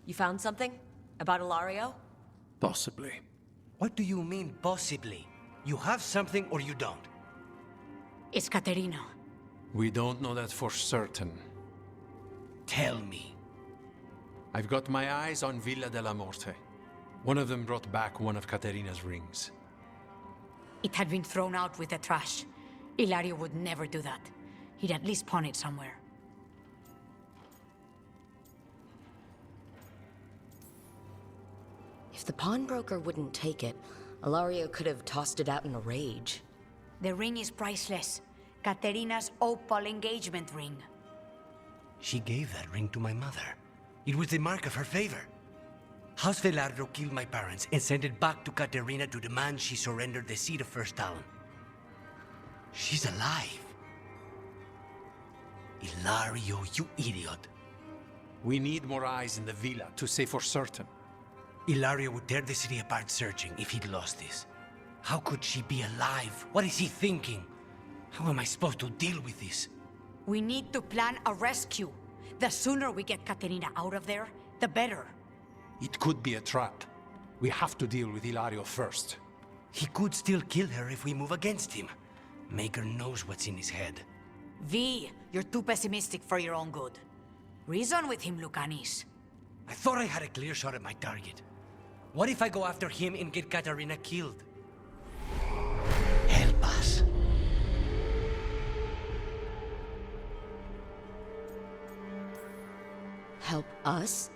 You found something? About Ilario? Possibly. What do you mean, possibly? You have something or you don't? It's Caterina. We don't know that for certain. Tell me. I've got my eyes on Villa della Morte. One of them brought back one of Caterina's rings. It had been thrown out with the trash. Ilario would never do that. He'd at least pawn it somewhere. If the pawnbroker wouldn't take it, Ilario could have tossed it out in a rage. The ring is priceless. Caterina's opal engagement ring. She gave that ring to my mother. It was the mark of her favor. House Velardo killed my parents and sent it back to Caterina to demand she surrendered the seat of First Talon. She's alive. Ilario, you idiot. We need more eyes in the villa to say for certain. Ilario would tear the city apart searching if he'd lost this. How could she be alive? What is he thinking? How am I supposed to deal with this? We need to plan a rescue. The sooner we get Caterina out of there, the better. It could be a trap. We have to deal with Ilario first. He could still kill her if we move against him. Maker knows what's in his head. V, you're too pessimistic for your own good. Reason with him, Lucanis. I thought I had a clear shot at my target. What if I go after him and get Caterina killed? Help us. Help us?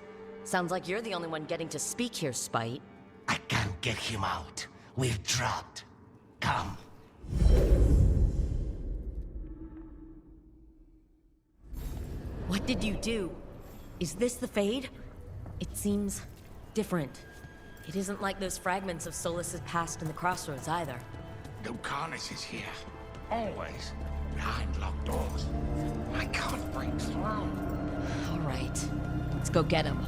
Sounds like you're the only one getting to speak here, Spite. I can't get him out. We're trapped. Come. What did you do? Is this the Fade? It seems different. It isn't like those fragments of Solas's past in the crossroads either. Lucanis is here. Always. Behind locked doors. I can't break through. All right. Let's go get him.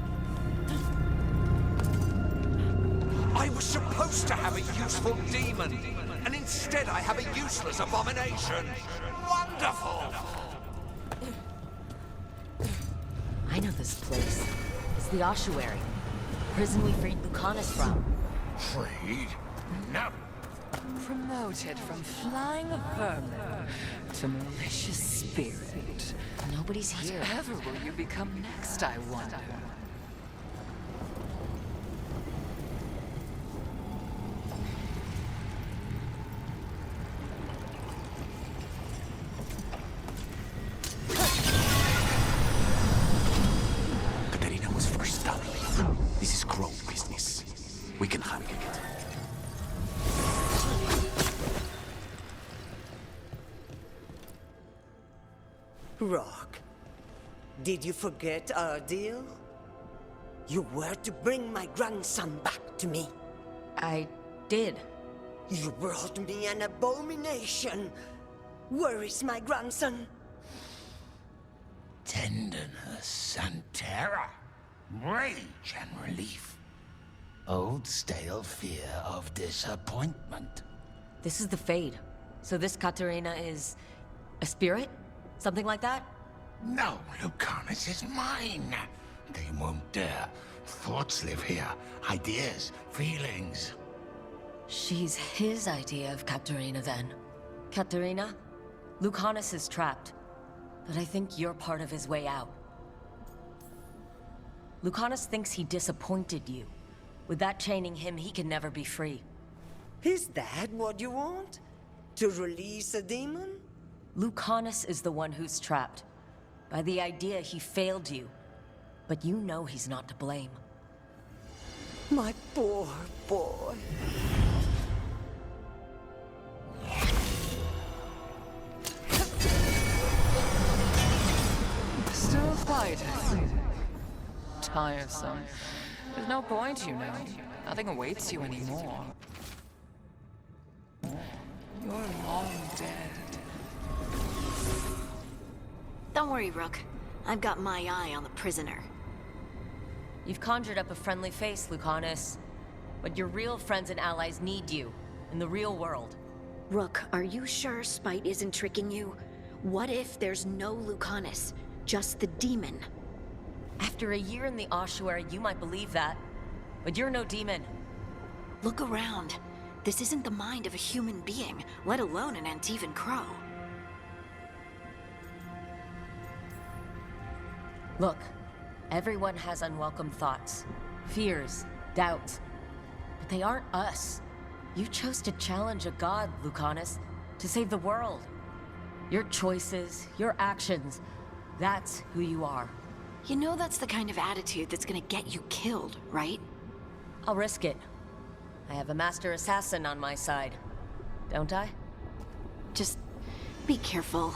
I was supposed to have a useful demon, and instead I have a useless abomination. Wonderful! I know this place. It's the ossuary. Prison we freed Lucanis from. Freed? No. Promoted from flying vermin to malicious spirit. Nobody's here. Whatever will you become next, I wonder? Caterina was first Talon. This is Crow business. We can handle it. Rock, did you forget our deal? You were to bring my grandson back to me. I did. You brought me an abomination. Where is my grandson? Tenderness and terror. Rage and relief. Old stale fear of disappointment. This is the Fade. So this Caterina is a spirit? Something like that? No, Lucanis is mine. They won't dare. Thoughts live here. Ideas, feelings. She's his idea of Caterina then. Caterina, Lucanis is trapped. But I think you're part of his way out. Lucanis thinks he disappointed you. With that chaining him, he can never be free. Is that what you want? To release a demon? Lucanis is the one who's trapped. By the idea he failed you. But you know he's not to blame. My poor boy. Still fighting. Tiresome. There's no point, you know. Nothing awaits you anymore. You're long dead. Don't worry, Rook. I've got my eye on the prisoner. You've conjured up a friendly face, Lucanis. But your real friends and allies need you, in the real world. Rook, are you sure Spite isn't tricking you? What if there's no Lucanis, just the demon? After After a year in the ossuary, you might believe that. But you're no demon. Look around. This isn't the mind of a human being, let alone an Antivan crow. Look, everyone has unwelcome thoughts, fears, doubts. But they aren't us. You chose to challenge a god, Lucanus, to save the world. Your choices, your actions, that's who you are. You know that's the kind of attitude that's gonna get you killed, right? I'll risk it. I have a master assassin on my side, don't I? Just be careful.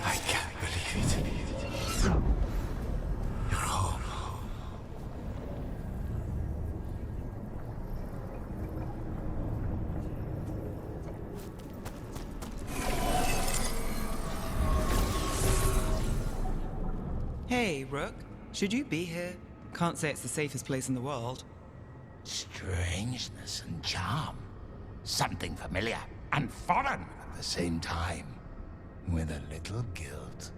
I can't believe it. You're home. Hey, Rook. Should you be here? Can't say it's the safest place in the world. Strangeness and charm. Something familiar and foreign at the same time. With a little guilt.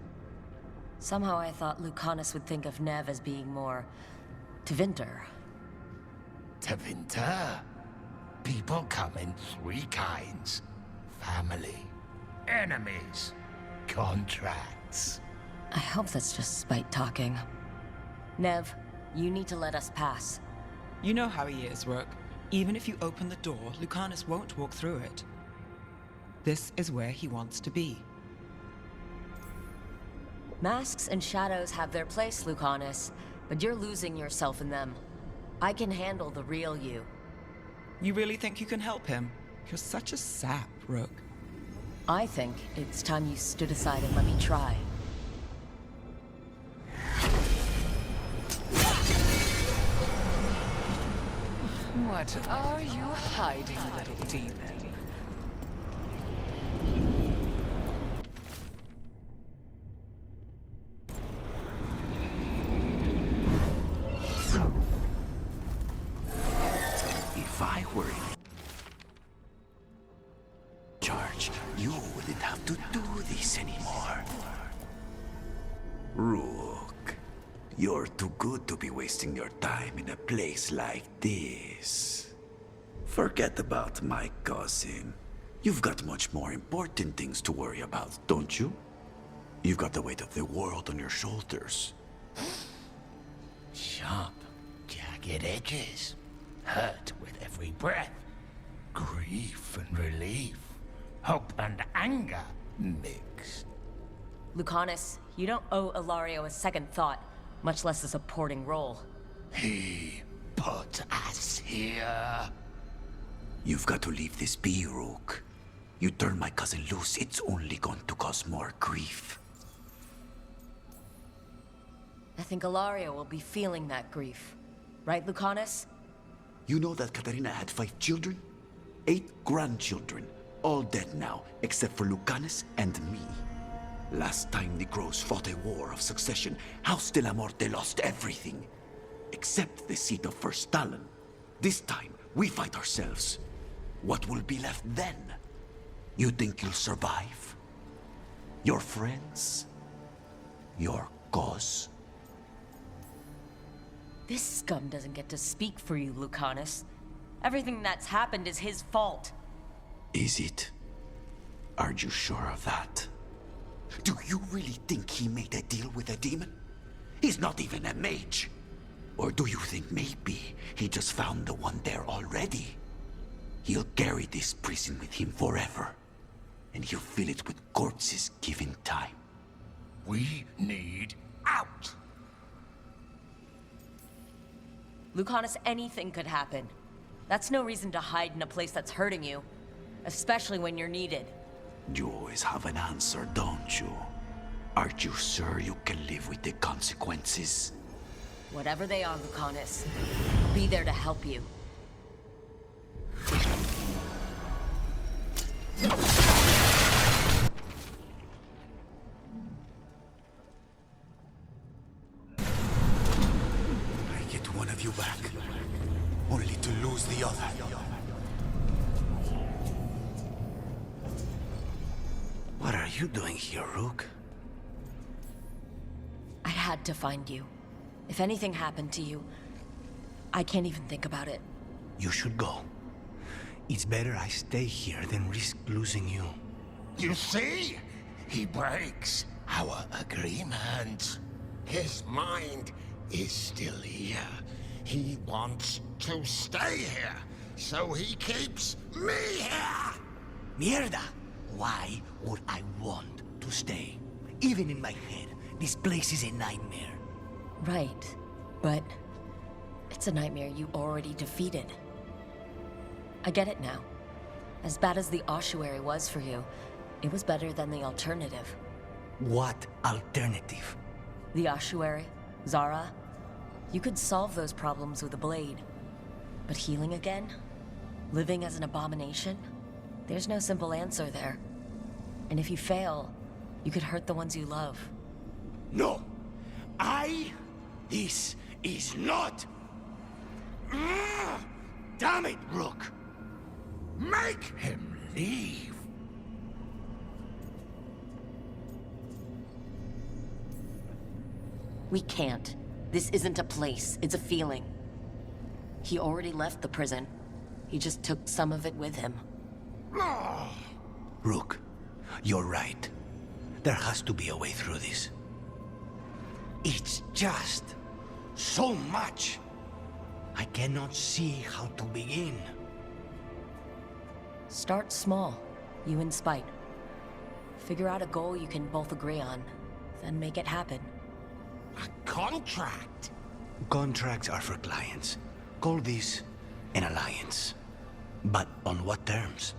Somehow I thought Lucanus would think of Nev as being more... Tevinter. Tevinter. People come in three kinds. Family, enemies, contracts. I hope that's just spite talking. Nev, you need to let us pass. You know how he is, Rook. Even if you open the door, Lucanus won't walk through it. This is where he wants to be. Masks and shadows have their place, Lucanus, but you're losing yourself in them. I can handle the real you. You really think you can help him? You're such a sap, Rook. I think it's time you stood aside and let me try. What are you hiding, little demon? If I were in charge, you wouldn't have to do this anymore. Rook, you're too good to be wasting your time in a place like this. Forget about my cousin. You've got much more important things to worry about, don't you? You've got the weight of the world on your shoulders. Sharp, jagged edges. Hurt with every breath. Grief and relief. Hope and anger mixed. Lucanus, you don't owe Ilario a second thought, much less a supporting role. He put us here. You've got to leave this be, Rook. You turn my cousin loose, it's only going to cause more grief. I think Ilario will be feeling that grief. Right, Lucanus? You know that Katerina had 5 children? 8 grandchildren. All dead now, except for Lucanus and me. Last time the Grows fought a war of succession, House de la Morte lost everything. Except the seat of First Talon. This time, we fight ourselves. What will be left then? You think you'll survive? Your friends? Your cause? This scum doesn't get to speak for you, Lucanus. Everything that's happened is his fault. Is it? Are you sure of that? Do you really think he made a deal with a demon? He's not even a mage. Or do you think maybe he just found the one there already? He'll carry this prison with him forever. And he'll fill it with corpses given time. We need out! Lucanus, anything could happen. That's no reason to hide in a place that's hurting you. Especially when you're needed. You always have an answer, don't you? Aren't you sure you can live with the consequences? Whatever they are, Lucanus, I'll be there to help you. back, only to lose the other. What are you doing here, Rook? I had to find you. If anything happened to you, I can't even think about it. You should go. It's better I stay here than risk losing you. You see? He breaks our agreement. His mind is still here. He wants to stay here, so he keeps me here! Mierda! Why would I want to stay? Even in my head, this place is a nightmare. Right, but it's a nightmare you already defeated. I get it now. As bad as the ossuary was for you, it was better than the alternative. What alternative? The ossuary, Zara, you could solve those problems with a blade. But healing again? Living as an abomination? There's no simple answer there. And if you fail, you could hurt the ones you love. No! This is not... Damn it, Rook! Make him leave! We can't. This isn't a place, it's a feeling. He already left the prison. He just took some of it with him. Rook, you're right. There has to be a way through this. It's just... so much. I cannot see how to begin. Start small, you and Spite. Figure out a goal you can both agree on, then make it happen. A contract? Contracts are for clients. Call this an alliance. But on what terms?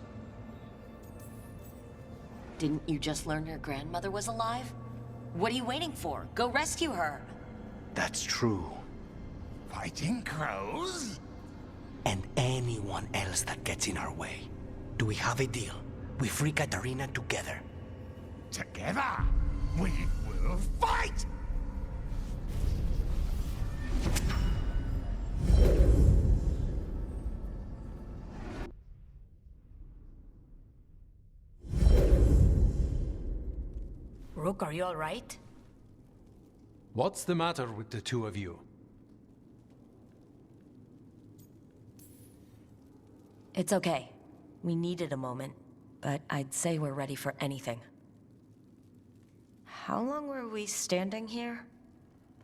Didn't you just learn your grandmother was alive? What are you waiting for? Go rescue her! That's true. Fighting crows? And anyone else that gets in our way. Do we have a deal? We free Katarina together. Together, we will fight! Rook, are you all right? What's the matter with the two of you? It's okay. We needed a moment, but I'd say we're ready for anything. How long were we standing here?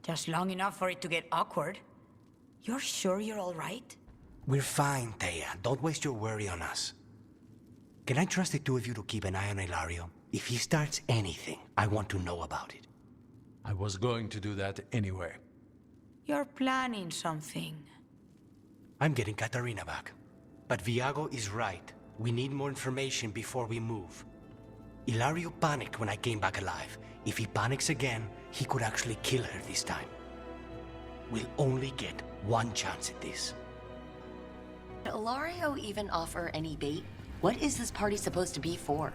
Just long enough for it to get awkward. You're sure you're all right? We're fine, Thea. Don't waste your worry on us. Can I trust the two of you to keep an eye on Ilario? If he starts anything, I want to know about it. I was going to do that anyway. You're planning something. I'm getting Katarina back. But Viago is right. We need more information before we move. Ilario panicked when I came back alive. If he panics again, he could actually kill her this time. We'll only get one chance at this. Did Ilario even offer any bait? What is this party supposed to be for?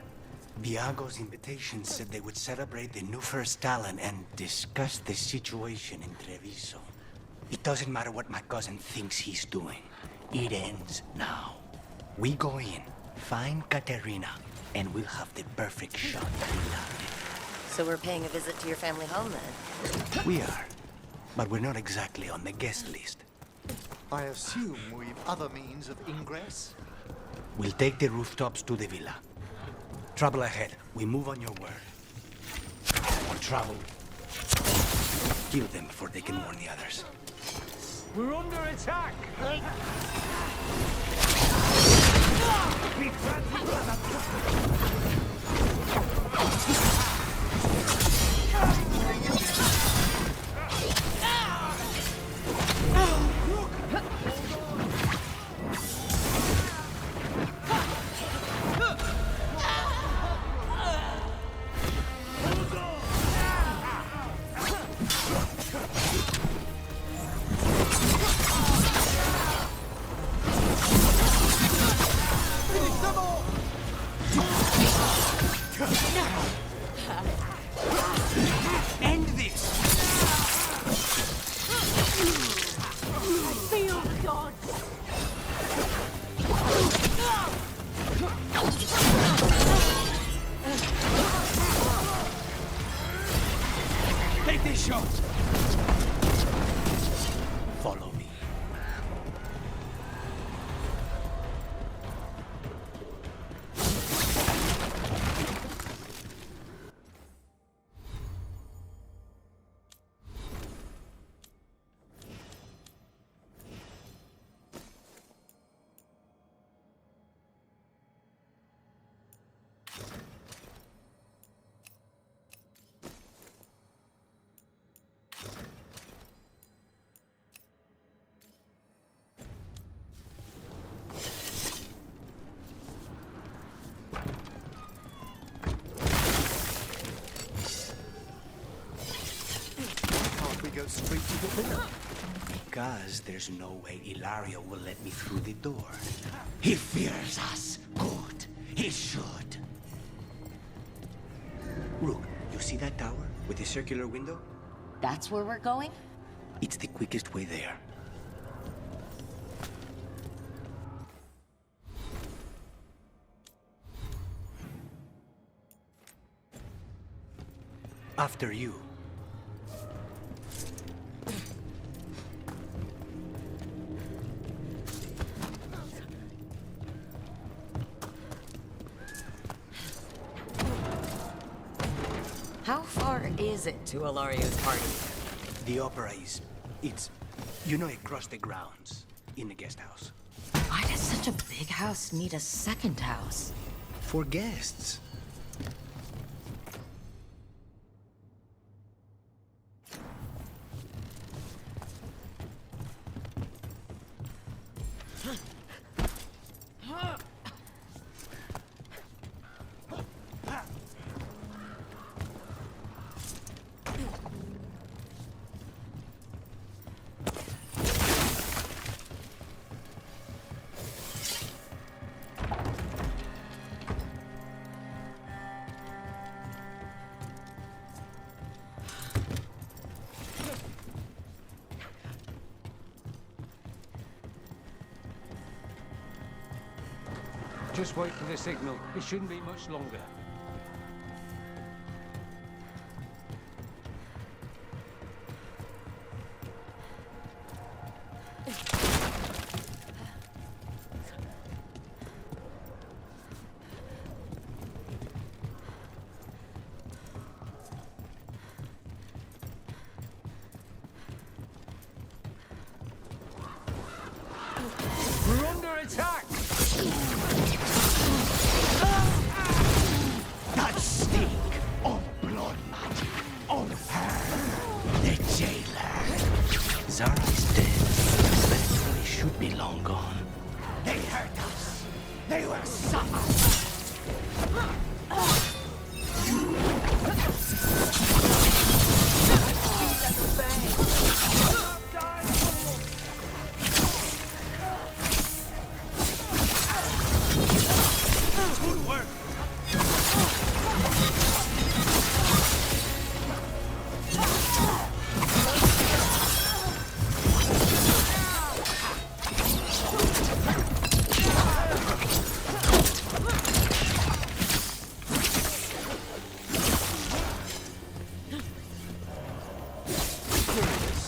Viago's invitation said they would celebrate the new first Talon and discuss the situation in Treviso. It doesn't matter what my cousin thinks he's doing. It ends now. We go in, find Katerina, and we'll have the perfect shot at Ilario. So we're paying a visit to your family home then? We are, but we're not exactly on the guest list. I assume we've other means of ingress? We'll take the rooftops to the villa. Trouble ahead. We move on your word. On trouble. Kill them before they can warn the others. We're under attack! Because there's no way Ilario will let me through the door. He fears us. Good. He should. Rook, you see that tower with the circular window? That's where we're going? It's the quickest way there. After you. How far is it to Ilario's party? The opera is... it's... you know, across the grounds, in the guest house. Why does such a big house need a second house? For guests. Just wait for the signal. It shouldn't be much longer. We're under attack! That stink of blood magic on her, the jailer. Zara is dead, but it really should be long gone. They hurt us. They will suffer.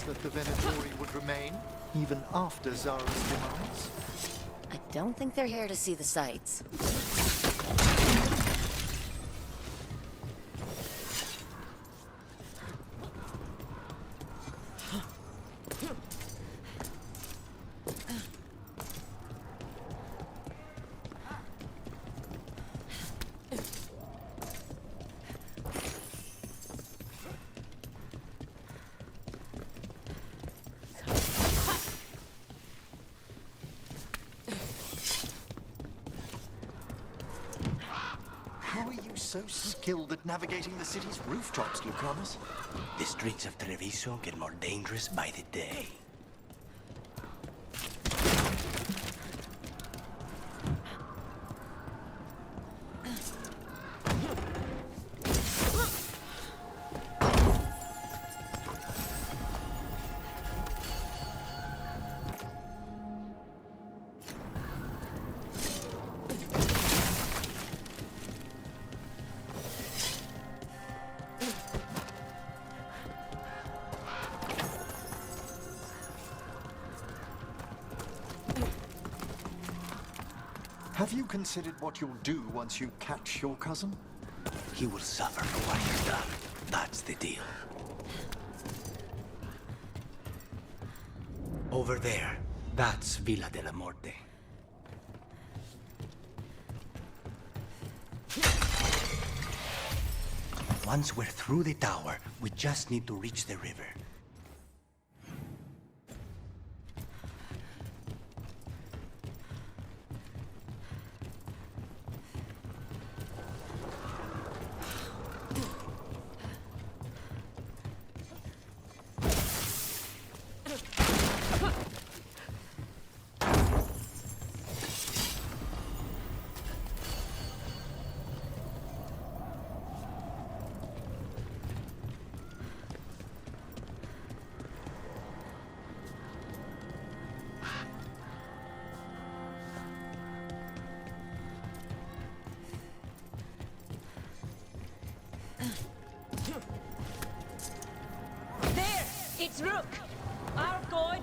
That the Venatori would remain, even after Zara's demise? I don't think they're here to see the sights. How are you so skilled at navigating the city's rooftops, Lucanus? The streets of Treviso get more dangerous by the day. Have you considered what you'll do once you catch your cousin? He will suffer for what he's done. That's the deal. Over there, that's Villa de la Morte. Once we're through the tower, we just need to reach the river.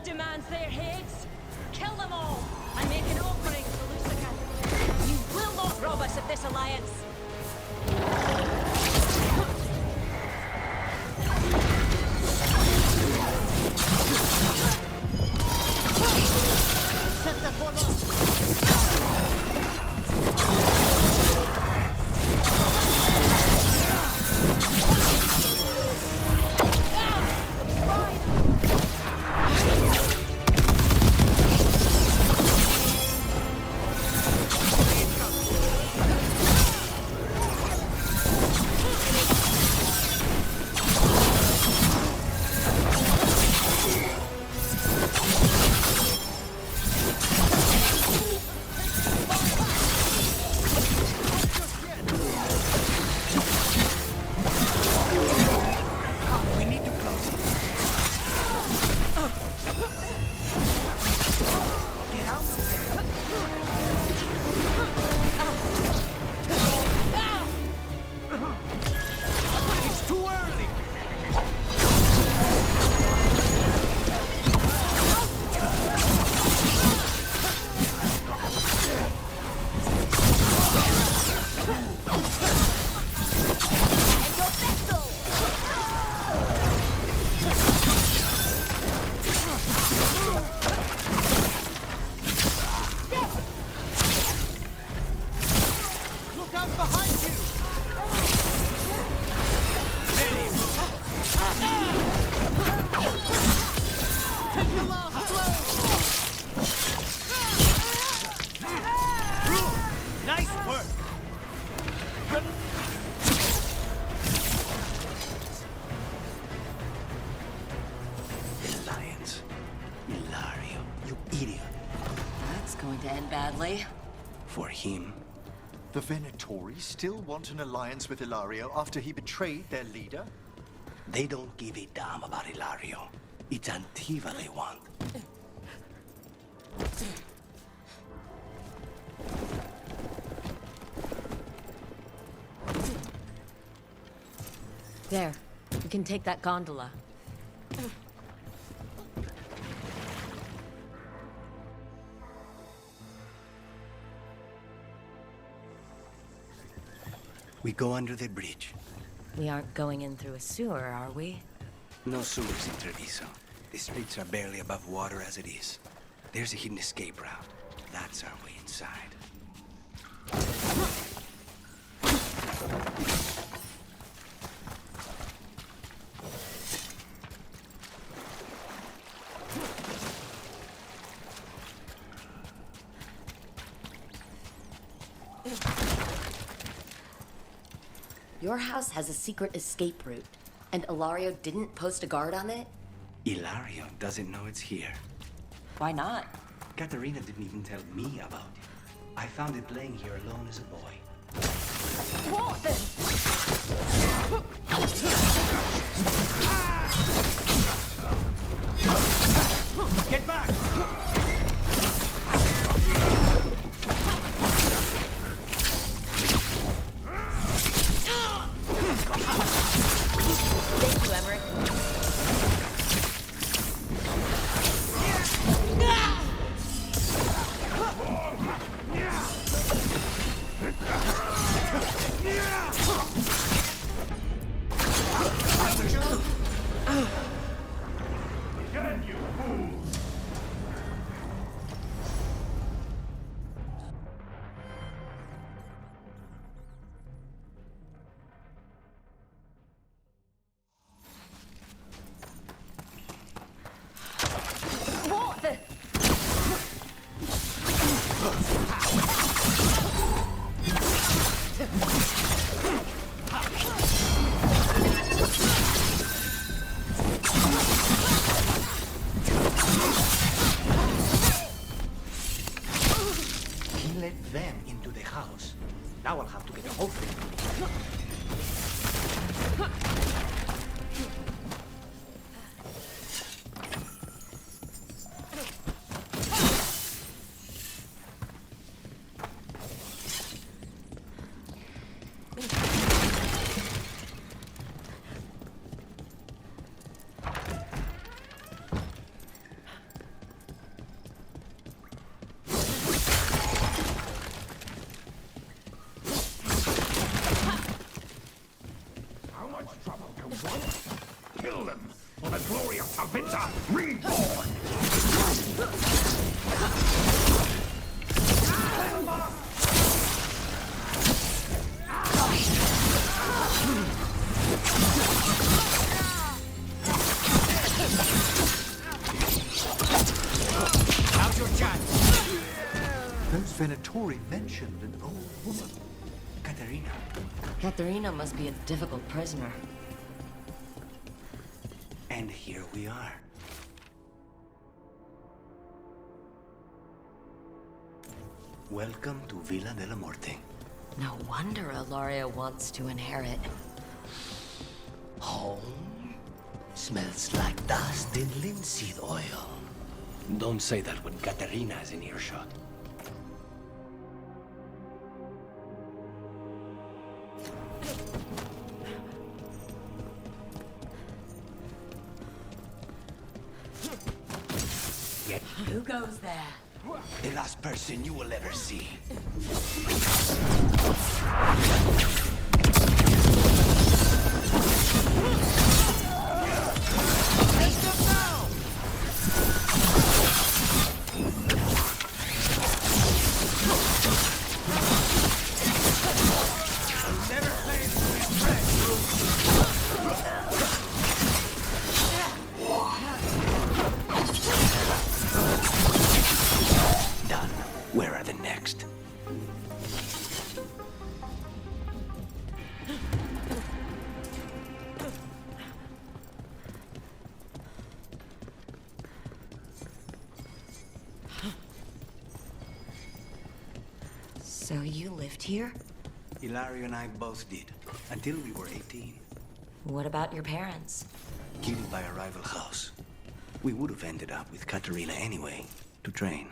demands their heads. Kill them all, and make an offering to Lucifer. You will not rob us of this alliance. Badly. For him. The Venatori still want an alliance with Ilario after he betrayed their leader? They don't give a damn about Ilario. It's Antiva they want. There. We can take that gondola. We go under the bridge. We aren't going in through a sewer, are we? No sewers in Treviso. The streets are barely above water as it is. There's a hidden escape route. That's our way inside. Your house has a secret escape route, and Ilario didn't post a guard on it? Ilario doesn't know it's here. Why not? Katerina didn't even tell me about it. I found it laying here alone as a boy. What the? Get back! Thank you, Emmerich. Them into the house. Now I'll have to get the whole thing. Winter reborn! Now's your chance. Those Venatori mentioned an old woman. Katerina. Katharina must be a difficult prisoner. And here we are. Welcome to Villa de la Morte. No wonder Ilaria wants to inherit. Home? Smells like dust and linseed oil. Don't say that when Katerina is in earshot. Who goes there? The last person you will ever see. Done. Where are the next? So you lived here? Ilario and I both did, until we were 18. What about your parents? Killed by a rival house. We would have ended up with Katerina anyway, to train.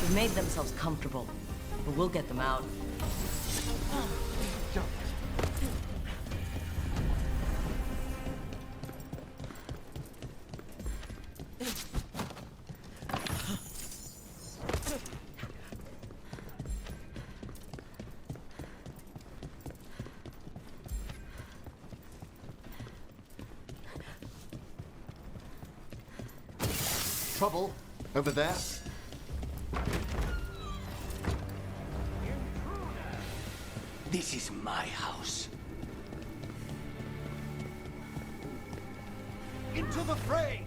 They've made themselves comfortable, but we'll get them out. Trouble over there. This is my house. Into the fray!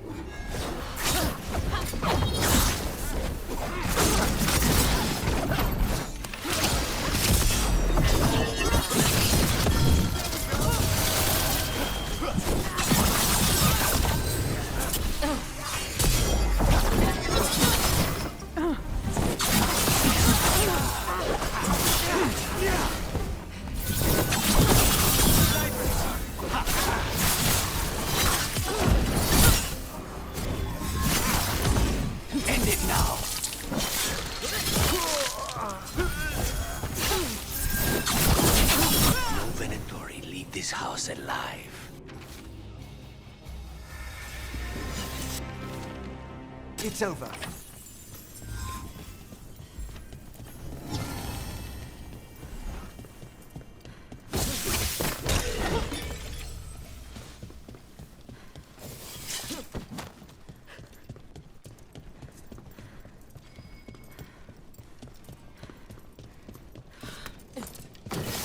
End it now. No Venatori leave this house alive. It's over.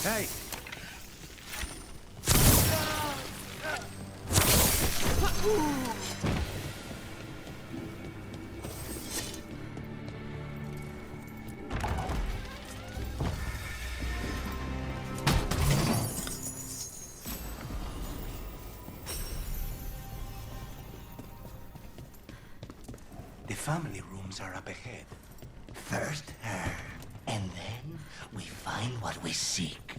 Hey! family rooms are up ahead. First her, and then we find what we seek.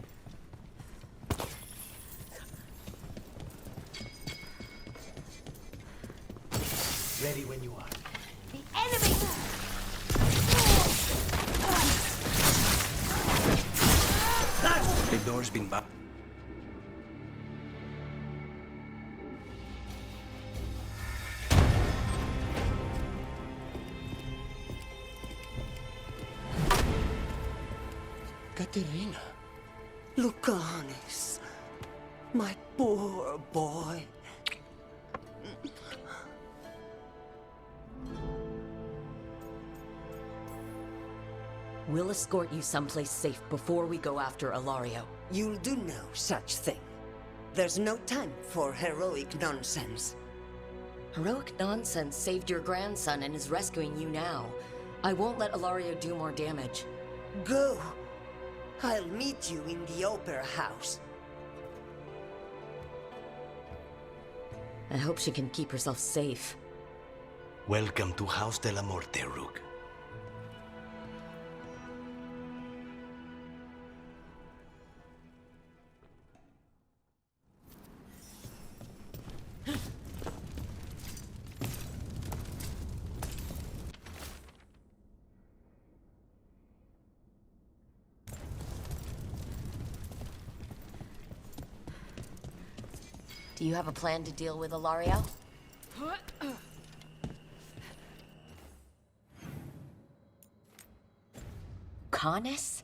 Ready when you are. The enemy! The door's been barred. Katerina. Lucanus, my poor boy. We'll escort you someplace safe before we go after Ilario. You'll do no such thing. There's no time for heroic nonsense. Heroic nonsense saved your grandson and is rescuing you now. I won't let Ilario do more damage. Go. I'll meet you in the opera house. I hope she can keep herself safe. Welcome to House de la Morte, Rook. Do you have a plan to deal with Ilario? Canis?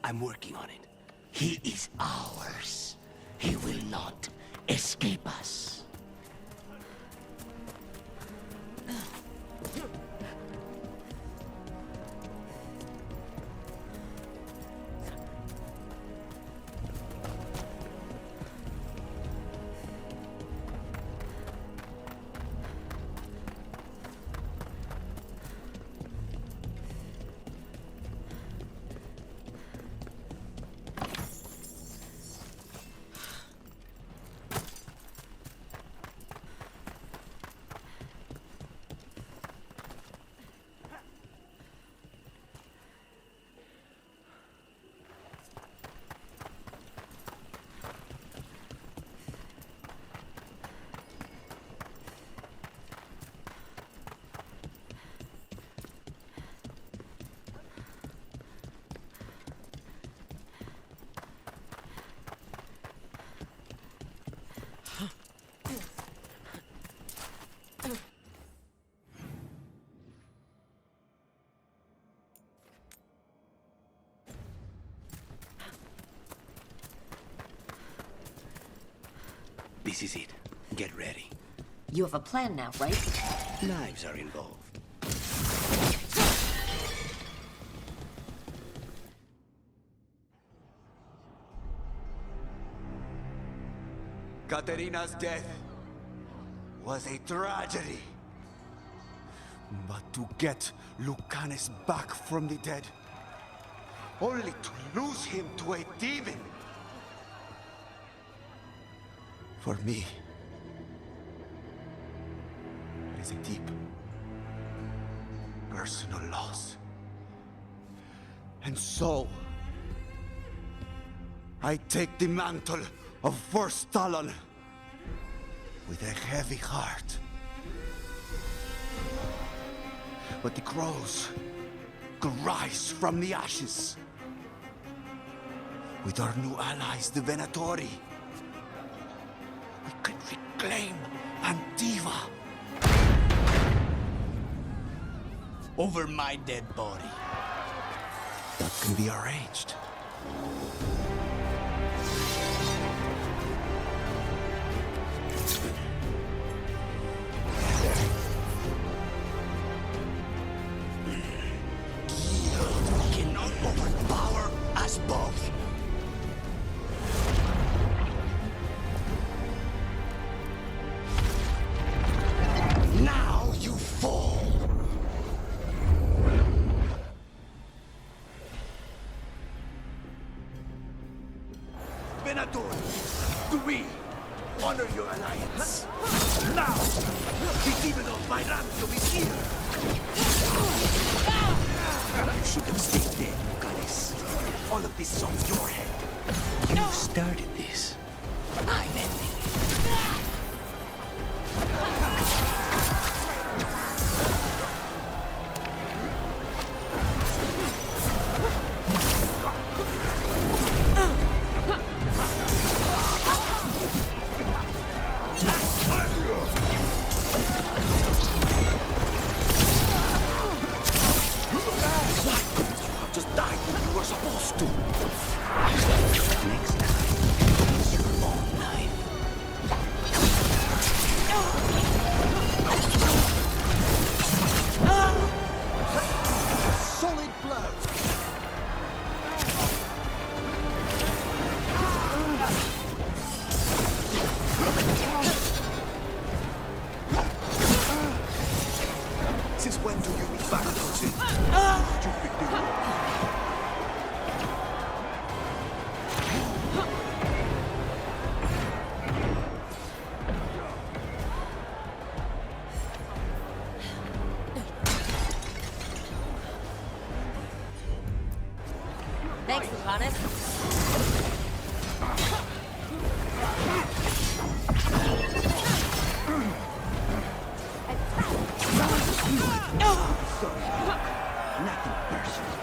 I'm working on it. He is ours. He will not escape us. This is it. Get ready. You have a plan now, right? Lives are involved. Katerina's death was a tragedy. But to get Lucanus back from the dead, only to lose him to a demon. For me, it is a deep, personal loss. And so, I take the mantle of First Talon with a heavy heart. But the crows could rise from the ashes. With our new allies, the Venatori, we could reclaim Antiva. Over my dead body. That can be arranged. Cannot overpower us both. Now you fall. Venator! alliance. Now! The demon of my ransom is here! You should have stayed dead, Lucaris. All of this is on your head. You started this. I'm ending it. Just died when you were supposed to. Next time, use your own knife. Solid blow. Since when do you reach back, Cousin? Stupid dude. Thanks, Lucanus. Nothing personal.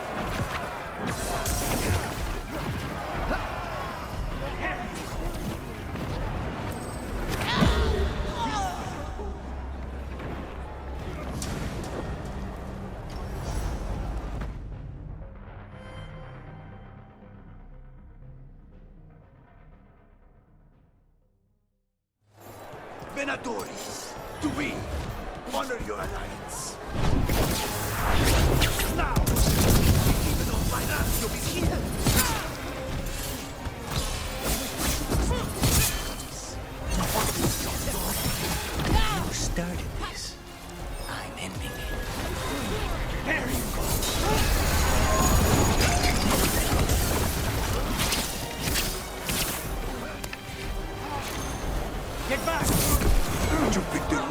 Venatoris, to we honor your alliance. Now, even though my ransom is here. You started this. I'm ending it. There you go. Get back! You picked the road.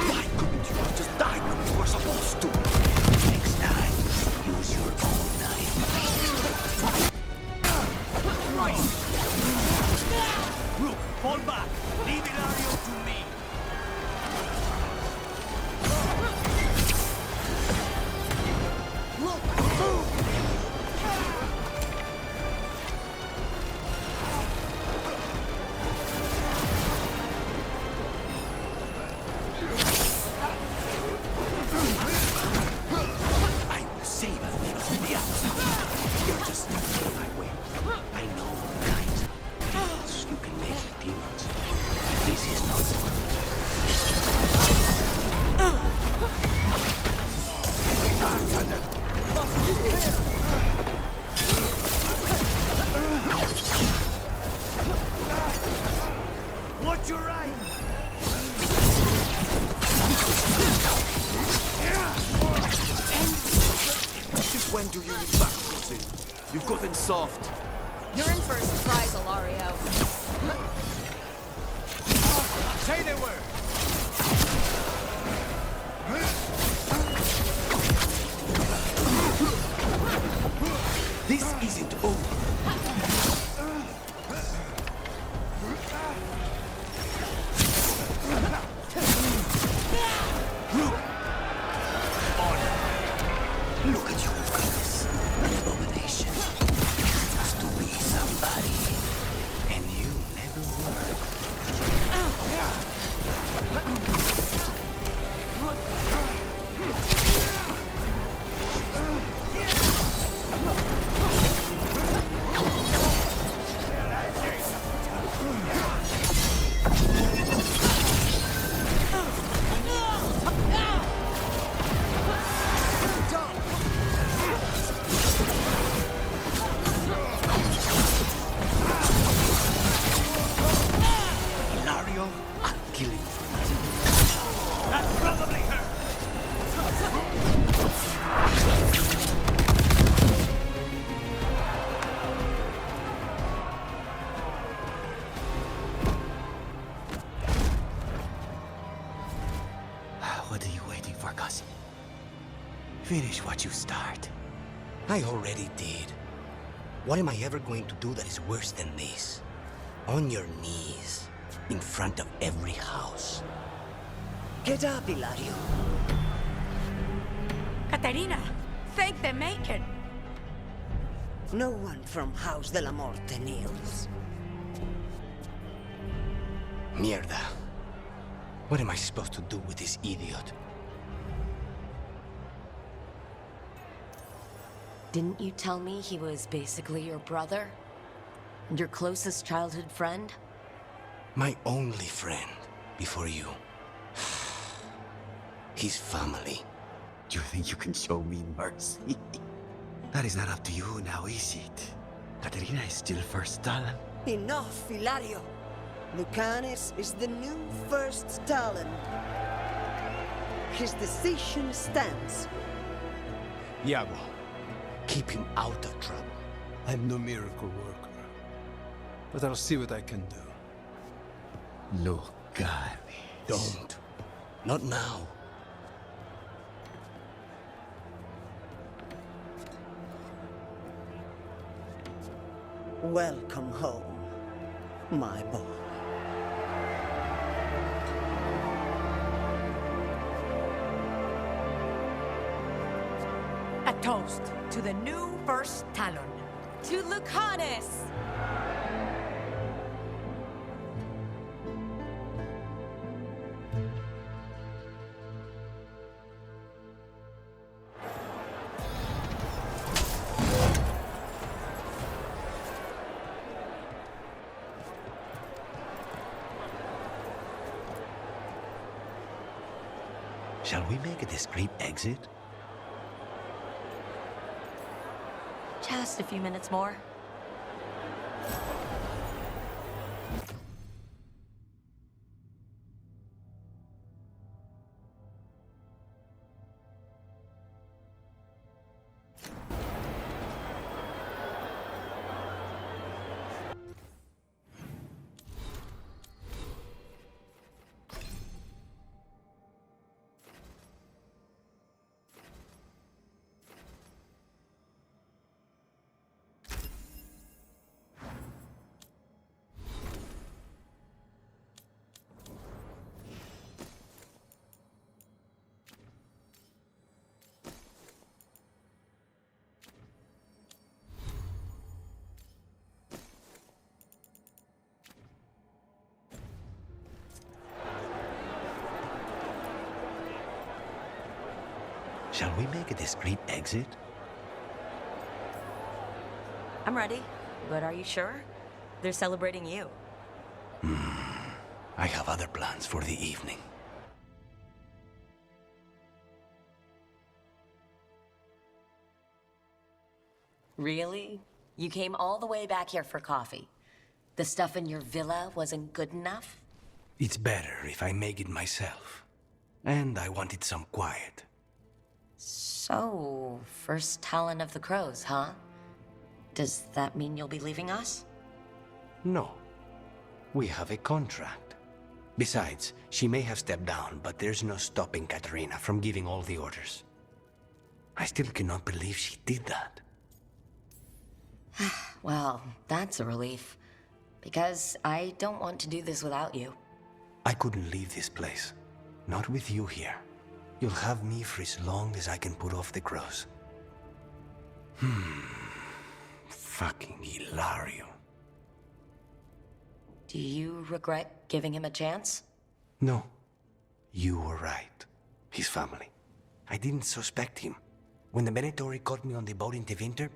Why couldn't you have just died when you were supposed to? Next time, use your own knife. Look, fall back. Leave Ilario to me. Look, move! I will save us from the outside. You're just standing in my way. I know all kinds of deals you can make with demons. This is not one. Watch your right! Since when do you use back, cousin? You've gotten soft. You're in for a surprise, Ilario. Say the word! This isn't over. Look at you, Lucas. An abomination. Just to be somebody. And you never were. Finish what you start. I already did. What am I ever going to do that is worse than this? On your knees, in front of every house. Get up, Ilario. Caterina, thank the Maker. No one from House de la Morte kneels. Mierda. What am I supposed to do with this idiot? Didn't you tell me he was basically your brother? And your closest childhood friend? My only friend before you. His family. You think you can show me mercy? That is not up to you now, is it? Caterina is still first Talon. Enough, Ilario. Lucanus is the new first Talon. His decision stands. Iago, keep him out of trouble. I'm no miracle worker, but I'll see what I can do. Lucanus. Don't. Not now. Welcome home, my boy. A toast to the new first Talon. To Lucanus! Shall we make a discreet exit? Just a few minutes more. Shall we make a discreet exit? I'm ready, but are you sure? They're celebrating you. I have other plans for the evening. Really? You came all the way back here for coffee? The stuff in your villa wasn't good enough? It's better if I make it myself. And I wanted some quiet. So, first Talon of the Crows, huh? Does that mean you'll be leaving us? No. We have a contract. Besides, she may have stepped down, but there's no stopping Caterina from giving all the orders. I still cannot believe she did that. Well, that's a relief. Because I don't want to do this without you. I couldn't leave this place. Not with you here. You'll have me for as long as I can put off the crows. Fucking Hilario. Do you regret giving him a chance? No. You were right. His family. I didn't suspect him. When the Venatori caught me on the boat in Tevinter,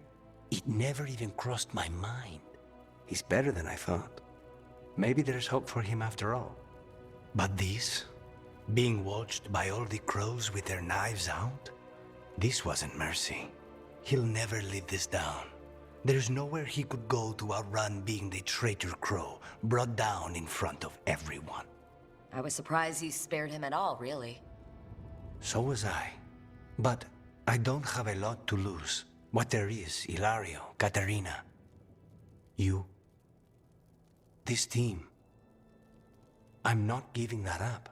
it never even crossed my mind. He's better than I thought. Maybe there's hope for him after all. But this, being watched by all the crows with their knives out, this wasn't mercy. He'll never live this down. There's nowhere he could go to outrun being the traitor crow, brought down in front of everyone. I was surprised you spared him at all, really. So was I. But I don't have a lot to lose. What there is, Hilario, Caterina, you, this team. I'm not giving that up.